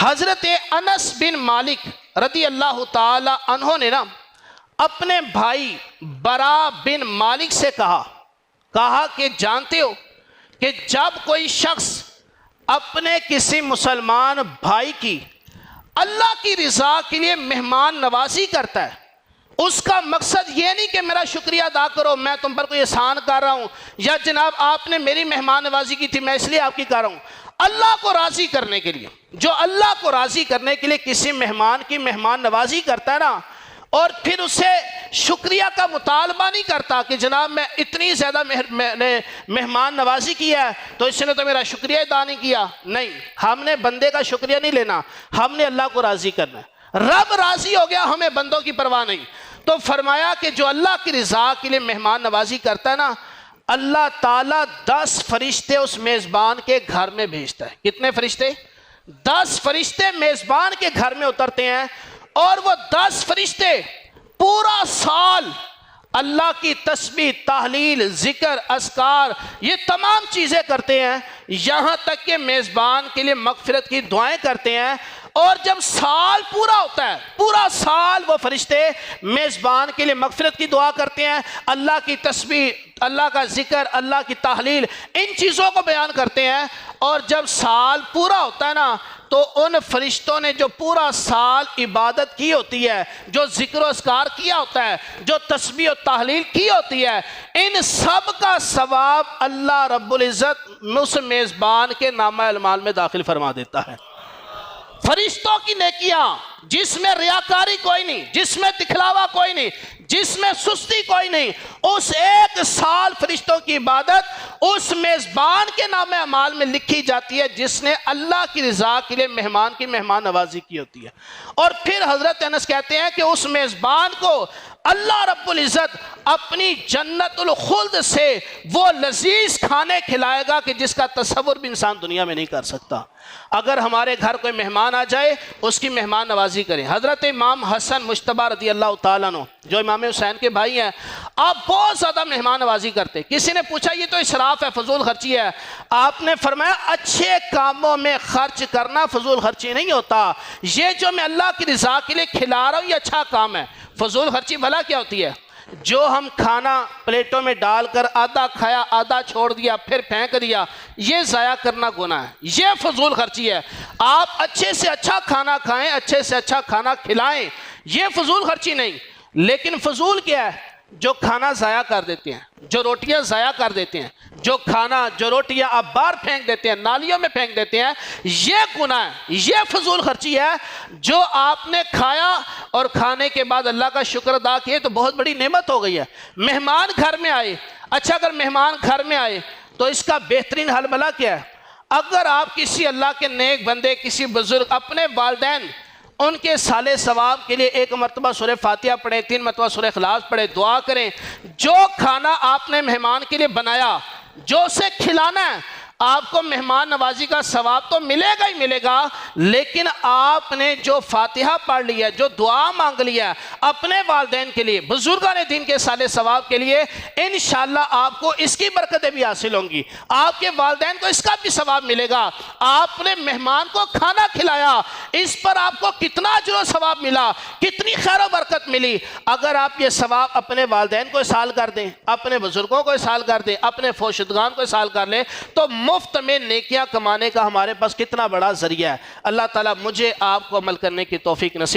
حضرت انس بن مالک رضی اللہ تعالی عنہ نے اپنے بھائی برا بن مالک سے کہا کہ جانتے ہو کہ جب کوئی شخص اپنے کسی مسلمان بھائی کی اللہ کی رضا کے لیے مہمان نوازی کرتا ہے، اس کا مقصد یہ نہیں کہ میرا شکریہ ادا کرو، میں تم پر کوئی احسان کر رہا ہوں، یا جناب آپ نے میری مہمان نوازی کی تھی میں اس لیے آپ کی کر رہا ہوں، اللہ کو راضی کرنے کے لیے، جو اللہ کو راضی کرنے کے لیے کسی مہمان کی مہمان نوازی کرتا ہے نا، اور پھر اسے شکریہ کا مطالبہ نہیں کرتا کہ جناب میں اتنی زیادہ مہمان نوازی کیا ہے تو اس نے تو میرا شکریہ ادا نہیں کیا، نہیں، ہم نے بندے کا شکریہ نہیں لینا، ہم نے اللہ کو راضی کرنا ہے، رب راضی ہو گیا، ہمیں بندوں کی پرواہ نہیں۔ تو فرمایا کہ جو اللہ کی رضا کے لیے مہمان نوازی کرتا ہے نا، اللہ تعالیٰ 10 فرشتے اس میزبان کے گھر میں بھیجتا ہے۔ کتنے فرشتے؟ 10 فرشتے میزبان کے گھر میں اترتے ہیں، اور وہ 10 فرشتے پورا سال اللہ کی تسبیح، تحلیل، ذکر، اذکار، یہ تمام چیزیں کرتے ہیں، یہاں تک کہ میزبان کے لیے مغفرت کی دعائیں کرتے ہیں۔ اور جب سال پورا ہوتا ہے، پورا سال وہ فرشتے میزبان کے لیے مغفرت کی دعا کرتے ہیں، اللہ کی تسبیح، اللہ کا ذکر، اللہ کی تحلیل، ان چیزوں کو بیان کرتے ہیں۔ اور جب سال پورا ہوتا ہے نا، تو ان فرشتوں نے جو پورا سال عبادت کی ہوتی ہے، جو ذکر و اذکار کیا ہوتا ہے، جو تسبیح و تحلیل کی ہوتی ہے، ان سب کا ثواب اللہ رب العزت اس میزبان کے نامہ اعمال میں داخل فرما دیتا ہے۔ فرشتوں کی نیکیاں جس میں ریاکاری کوئی نہیں، جس میں دکھلاوا کوئی نہیں، جس میں سستی کوئی نہیں، اس ایک سال فرشتوں کی عبادت اس میزبان کے نام اعمال میں لکھی جاتی ہے جس نے اللہ کی رضا کے لیے مہمان کی مہمان نوازی کی ہوتی ہے۔ اور پھر حضرت انس کہتے ہیں کہ اس میزبان کو اللہ رب العزت اپنی جنت الخلد سے وہ لذیذ کھانے کھلائے گا کہ جس کا تصور بھی انسان دنیا میں نہیں کر سکتا۔ اگر ہمارے گھر کوئی مہمان آ جائے اس کی مہمان نوازی کریں۔ حضرت امام حسن مجتبی رضی اللہ تعالیٰ عنہ جو امام حسین کے بھائی ہیں، آپ بہت زیادہ مہمان نوازی کرتے۔ کسی نے پوچھا یہ تو اسراف ہے، فضول خرچی ہے، آپ نے فرمایا اچھے کاموں میں خرچ کرنا فضول خرچی نہیں ہوتا، یہ جو میں اللہ کی رضا کے لیے کھلا رہا ہوں یہ اچھا کام ہے۔ فضول خرچی بھلا کیا ہوتی ہے؟ جو ہم کھانا پلیٹوں میں ڈال کر آدھا کھایا آدھا چھوڑ دیا پھر پھینک دیا، یہ ضائع کرنا گناہ ہے، یہ فضول خرچی ہے۔ آپ اچھے سے اچھا کھانا کھائیں، اچھے سے اچھا کھانا کھلائیں، یہ فضول خرچی نہیں۔ لیکن فضول کیا ہے؟ جو کھانا ضائع کر دیتے ہیں، جو روٹیاں ضائع کر دیتے ہیں، جو کھانا جو روٹیاں آپ باہر پھینک دیتے ہیں، نالیوں میں پھینک دیتے ہیں، یہ گناہ ہے، یہ فضول خرچی ہے۔ جو آپ نے کھایا اور کھانے کے بعد اللہ کا شکر ادا کیے تو بہت بڑی نعمت ہو گئی ہے۔ مہمان گھر میں آئے، اچھا اگر مہمان گھر میں آئے تو اس کا بہترین حل بھلا کیا ہے؟ اگر آپ کسی اللہ کے نیک بندے، کسی بزرگ، اپنے والدین، ان کے صالح ثواب کے لیے 1 مرتبہ سورہ فاتحہ پڑھیں، 3 مرتبہ سورہ اخلاص پڑھیں، دعا کریں۔ جو کھانا آپ نے مہمان کے لیے بنایا، جو اسے کھلانا ہے، آپ کو مہمان نوازی کا ثواب تو ملے گا ہی ملے گا، لیکن آپ نے جو فاتحہ پڑھ لیا، جو دعا مانگ لیا اپنے والدین کے لیے، بزرگان دین کے صالح ثواب کے لیے، انشاءاللہ آپ کو اس کی برکتیں بھی حاصل ہوں گی، آپ کے والدین کو اس کا بھی ثواب ملے گا۔ آپ نے مہمان کو کھانا کھلایا، اس پر آپ کو کتنا اجر و ثواب ملا، کتنی خیر و برکت ملی۔ اگر آپ یہ ثواب اپنے والدین کو احصال کر دیں، اپنے بزرگوں کو احصال کر دیں، اپنے فوشدگان کو احصال کر لیں، تو مفت میں نیکیاں کمانے کا ہمارے پاس کتنا بڑا ذریعہ ہے۔ اللہ تعالیٰ مجھے آپ کو عمل کرنے کی توفیق نصیب